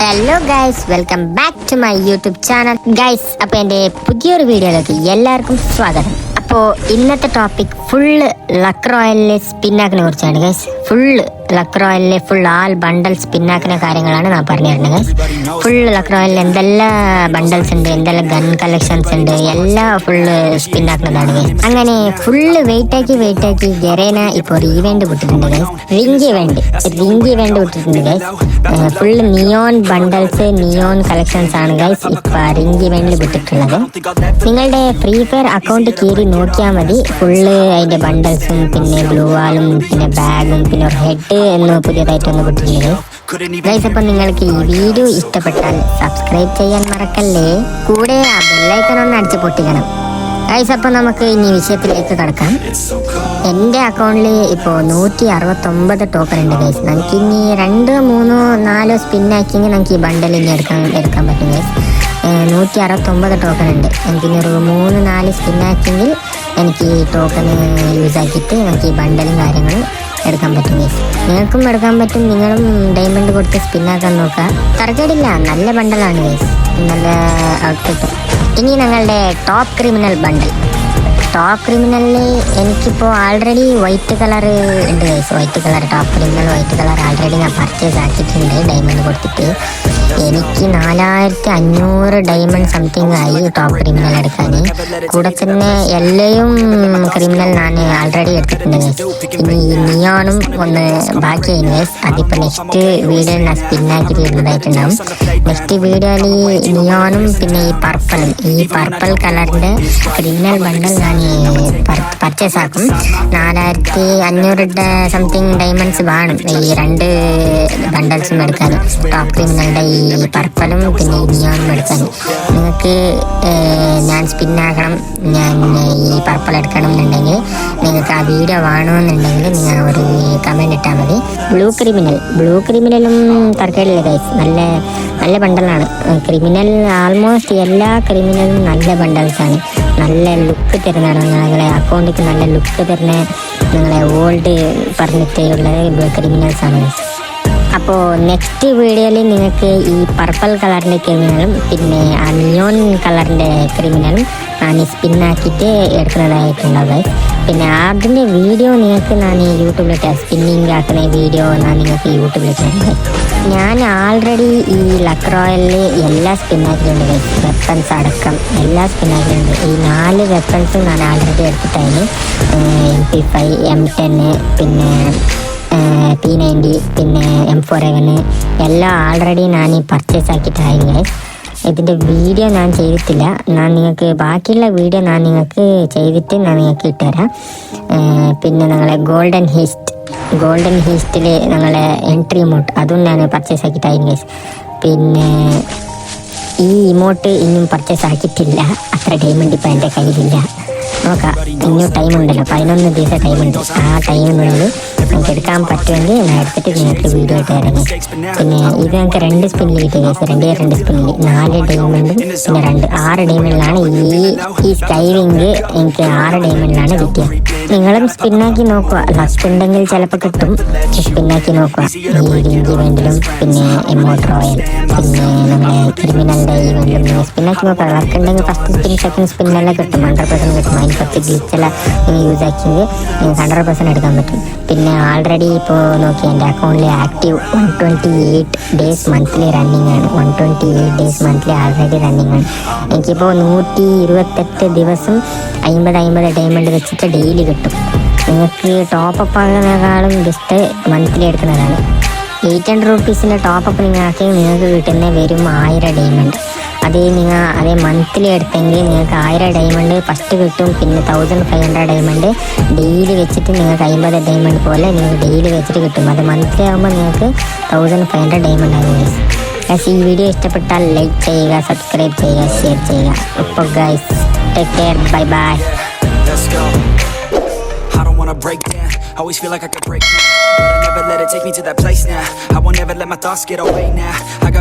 Hello guys, welcome back to my YouTube channel guys. അപ്പോൾ എൻ്റെ പുതിയൊരു വീഡിയോയിലേക്ക് എല്ലാവർക്കും സ്വാഗതം. അപ്പോൾ ഇന്നത്തെ ടോപ്പിക് ഫുള്ള് ലക്ക് റോയലിലെ സ്പിന്നാക്കിനെ കുറിച്ചാണ് ഗൈസ്. ഫുള്ള് ലക്ക് റോയലിലെ ഫുൾ ആൾ ബണ്ടൽ സ്പിന്നാക്കുന്ന കാര്യങ്ങളാണ് ഞാൻ പറഞ്ഞു തരുന്നത് ഗൈസ്. ഫുള്ള് ലക്ക് റോയലിൽ എന്തെല്ലാം ബണ്ടൽസ് ഉണ്ട്, എന്തെല്ലാം ഗൺ കളക്ഷൻസ് ഉണ്ട്, എല്ലാം ഫുള്ള് സ്പിന്നാക്കുന്നതാണ് ഗൈസ്. അങ്ങനെ ഫുള്ള് വെയിറ്റ് ആക്കി ഗരേന ഇപ്പോൾ ഒരു ഇവന്റ് വിട്ടിട്ടുണ്ട് ഗൈസ്. റിംഗ് ഇവന്റ് വിട്ടിട്ടുണ്ട് guys. Full neon bundles, neon collections ആണ് ഗൈസ് ഇപ്പൊ റിംഗ് ഇവന്റിൽ വിട്ടിട്ടുള്ളത്. നിങ്ങളുടെ ഫ്രീ ഫയർ അക്കൗണ്ട് കയറി നോക്കിയാൽ മതി. ഫുള്ള് അതിന്റെ ബണ്ടൽസും പിന്നെ ബ്ലൂ വാളും പിന്നെ ബാഗും പിന്നെ ഒരു ഹെഡ് എന്ന് പുതിയതായിട്ടൊന്ന് വിട്ടിട്ടുണ്ട് ഗൈസ്. അപ്പം നിങ്ങൾക്ക് ഈ വീഡിയോ ഇഷ്ടപ്പെട്ടാൽ സബ്സ്ക്രൈബ് ചെയ്യാൻ മറക്കല്ലേ, കൂടെ ആ ബെല്ലൈക്കൺ ഒന്ന് അടിച്ച് പൊട്ടിക്കണം ഗൈസ്. അപ്പം നമുക്ക് ഇനി വിഷയത്തിലേക്ക് കടക്കാം. എൻ്റെ അക്കൗണ്ടിൽ ഇപ്പോൾ 169 ടോക്കൺ ഉണ്ട് ഗൈസ്. നമുക്ക് ഇനി 2, 3, 4 സ്പിന്നാക്കിയെങ്കിൽ നമുക്ക് ഈ ബണ്ടൽ ഇനി എടുക്കാൻ പറ്റും ഗൈസ്. 169 ടോക്കൺ ഉണ്ട്. എനിക്കിനി ഒരു 3-4 സ്പിന്നാക്കിയെങ്കിൽ എനിക്ക് ഈ ടോക്കൺ യൂസ് ആക്കിയിട്ട് നമുക്ക് ഈ ബണ്ടലും കാര്യങ്ങളും എടുക്കാൻ പറ്റും ഗൈസ്. നിങ്ങൾക്കും എടുക്കാൻ പറ്റും. നിങ്ങളും ഡയമണ്ട് കൊടുത്ത് സ്പിന്നാക്കാൻ നോക്കുക, തറക്കേടില്ല. നല്ല ബണ്ടലാണ് ഗൈസ്, നല്ല ഔട്ട്ഫിറ്റ്. ഇനി ഞങ്ങളുടെ ടോപ്പ് ക്രിമിനൽ ബണ്ടൽ. ടോപ്പ് ക്രിമിനലിൽ എനിക്കിപ്പോൾ ആൾറെഡി വൈറ്റ് കളർ ഉണ്ട് guys. White colour top criminal white colour already ഞാൻ പർച്ചേസ് ആക്കിയിട്ടുണ്ട് ഡയമണ്ട് കൊടുത്തിട്ട്. എനിക്ക് 4500 ഡയമണ്ട് സംതിങ് ആയി ടോപ്പ് ക്രിമിനൽ എടുക്കാൻ. കൂടെ തന്നെ എല്ലാം ക്രിമിനൽ ഞാൻ ആൾറെഡി എടുത്തിട്ടുണ്ട് ഗൈസ്. ഇനി നിയോണും ഒന്ന് ബാക്കിയായി ഗൈസ്. അതിപ്പോൾ നെക്സ്റ്റ് വീഡിയോ ഞാൻ സ്പിന്നാക്കിയിട്ട് ഇടുന്നതായിട്ടുണ്ടാവും. നെക്സ്റ്റ് വീഡിയോയിൽ നിയോണും പിന്നെ ഈ പർപ്പിൾ കളറിൻ്റെ ക്രിമിനൽ ബണ്ടൽ ഞാൻ പർച്ചേസ് ആക്കും. 4500 സംതിങ് ഡയമണ്ട്സ് വേണം ഈ 2 ബണ്ടൽസും എടുക്കാൻ. ടോപ്പ് ക്രിമിനലിൻ്റെ ഈ പർപ്പലും പിന്നെ ഈ നിയോണും എടുക്കാൻ. നിങ്ങൾക്ക് ഞാൻ സ്പിന്നാക്കണം, ഞാൻ ഈ പർപ്പിൾ എടുക്കണം എന്നുണ്ടെങ്കിൽ നിങ്ങൾക്ക് ആ വീഡിയോ വേണമെന്നുണ്ടെങ്കിൽ നിങ്ങൾ ഒരു കമൻറ്റ് ഇട്ടാൽ മതി. ബ്ലൂ ക്രിമിനലും തർക്കമില്ല ഗൈസ്. നല്ല ബണ്ടലാണ്. ക്രിമിനൽ ആൾമോസ്റ്റ് എല്ലാ ക്രിമിനലും നല്ല ബണ്ടൽസാണ്. നല്ല ലുക്ക് തരുന്നതാണ് നിങ്ങളെ അക്കൗണ്ടിക്ക്, നല്ല ലുക്ക് തരുന്ന നിങ്ങളെ ഓൾഡ് പറഞ്ഞിട്ടുള്ള ക്രിമിനൽസാണ്. അപ്പോൾ നെക്സ്റ്റ് വീഡിയോയിൽ നിങ്ങൾക്ക് ഈ പർപ്പിൾ കളറിൻ്റെ ക്രിമിനലും പിന്നെ ആ നിയോൺ കളറിൻ്റെ ക്രിമിനലും ഞാൻ സ്പിന്നാക്കിയിട്ട് എടുക്കുന്നതായിട്ടുണ്ടാവും. പിന്നെ അതിൻ്റെ വീഡിയോ നിങ്ങൾക്ക് ഞാൻ യൂട്യൂബിലിട്ട് സ്പിന്നിങ് ആക്കുന്ന വീഡിയോ ഞാൻ നിങ്ങൾക്ക് യൂട്യൂബിലിട്ടുണ്ട്. ഞാൻ ആൾറെഡി ഈ ലക്ക് റോയലിൽ എല്ലാ സ്പിന്നാക്കിയിട്ടുണ്ട് ഗൈസ്. വെപ്പൺസ് അടക്കം എല്ലാ സ്പിന്നാക്കിയിട്ടുണ്ട്. ഈ 4 വെപ്പൺസും ഞാൻ ആൾറെഡി എടുത്തിട്ടായിരുന്നു. MP5, M10 പിന്നെ P90 പിന്നെ M4A1 എല്ലാം ആൾറെഡി ഞാൻ പർച്ചേസ് ആക്കിയിട്ടായിരുന്നു ഗൈസ്. ഇതിൻ്റെ വീഡിയോ ഞാൻ ചെയ്തിട്ടില്ല. ഞാൻ നിങ്ങൾക്ക് ബാക്കിയുള്ള വീഡിയോ ഞാൻ നിങ്ങൾക്ക് ചെയ്തിട്ട് ഞാൻ നിങ്ങൾക്ക് ഇട്ടുതരാം. പിന്നെ ഞങ്ങളെ ഗോൾഡൻ ഹീസ്റ്റിൽ ഞങ്ങളെ എൻട്രി ഇമോട്ട് അതും ഞാൻ പർച്ചേസ് ആക്കിയിട്ടായിരുന്നു ഗൈസ്. പിന്നെ ഈ ഇമോട്ട് ഇനിയും പർച്ചേസ് ആക്കിയിട്ടില്ല. അത്ര ഡയമണ്ട് ഇപ്പം എൻ്റെ കയ്യിലില്ല. നോക്കാം, ഇനിയും ടൈമുണ്ടല്ലോ, 11 ദിവസം ടൈമുണ്ട്. ആ ടൈമിനുള്ളിൽ നമുക്ക് എടുക്കാൻ പറ്റുമെങ്കിൽ ഞാൻ എടുത്തിട്ട് നിങ്ങൾക്ക് വീഡിയോ ഇട്ട് തരാം. പിന്നെ ഇത് ഞങ്ങൾക്ക് 2 സ്പിന്നിൽ കിട്ടിയ കേസ്. 2 സ്പിന്നിൽ 4 ഡയമണ്ടും പിന്നെ 6 ഡയമണ്ടിലാണ് ഈ സ്കൈവിങ് എനിക്ക് 6 ഡയമണ്ടിലാണ് കിട്ടിയത്. നിങ്ങളും സ്പിന്നാക്കി നോക്കുക, ലക്ക് ഉണ്ടെങ്കിൽ ചിലപ്പോൾ കിട്ടും. സ്പിന്നാക്കി നോക്കുക ഈ റിംഗ് ഇവന്റിലും പിന്നെ എമോട്ട് റോയൽ പിന്നെ നമ്മളെ ക്രിമിനലിൻ്റെ ഇവന്റിലും നിങ്ങൾ സ്പിന്നാക്കി നോക്കുക. ലക്ക് ഉണ്ടെങ്കിൽ ഫസ്റ്റ് സ്പിൻ സെക്കൻഡ് സ്പിന്നെല്ലാം കിട്ടും, 100% കിട്ടും. അതിന് 10 ഗ്ലിച്ചെല്ലാം നിങ്ങൾ യൂസ് ആക്കിയെങ്കിൽ നിങ്ങൾക്ക് 100% എടുക്കാൻ പറ്റും. പിന്നെ ആൾറെഡി ഇപ്പോൾ നോക്കി എൻ്റെ അക്കൗണ്ടിൽ ആക്റ്റീവ് 128 ഡേയ്സ് മന്ത്ലി റണ്ണിങ് ആണ്. 128 ഡേയ്സ് മന്ത്ലി ആൾറെഡി റണ്ണിങ് ആണ്. എനിക്കിപ്പോൾ 128 ദിവസം 50 ഡയമണ്ട് വെച്ചിട്ട് ഡെയിലി കിട്ടും. നിങ്ങൾക്ക് ടോപ്പപ്പ് ആകുന്നതിനേക്കാളും ബെസ്റ്റ് മന്ത്ലി എടുക്കുന്നതാണ്. 800 റുപ്പീസിൻ്റെ ടോപ്പപ്പ് നിങ്ങളാക്കി നിങ്ങൾക്ക് കിട്ടുന്ന വരും 1000 ഡയമണ്ട്. അതേ മന്ത്ലി എടുത്തെങ്കിൽ നിങ്ങൾക്ക് 1000 ഡയമണ്ട് ഫസ്റ്റ് കിട്ടും. പിന്നെ 1500 ഡയമണ്ട് ഡെയിലി വെച്ചിട്ട് നിങ്ങൾക്ക് 50 ഡയമണ്ട് പോലെ നിങ്ങൾക്ക് ഡെയിലി വെച്ചിട്ട് കിട്ടും. അത് മന്ത്ലി ആകുമ്പോൾ നിങ്ങൾക്ക് 1500 ഡയമണ്ട് ആകും ഗൈസ്. ഗൈസ്, ഈ വീഡിയോ ഇഷ്ടപ്പെട്ടാൽ ലൈക്ക് ചെയ്യുക, സബ്സ്ക്രൈബ് ചെയ്യുക, ഷെയർ ചെയ്യുക. അപ്പോൾ guys, take care, bye bye. I don't wanna break down, always feel like I could break now, but I never let it take me to that place now. I won't ever let my thoughts get away now. I got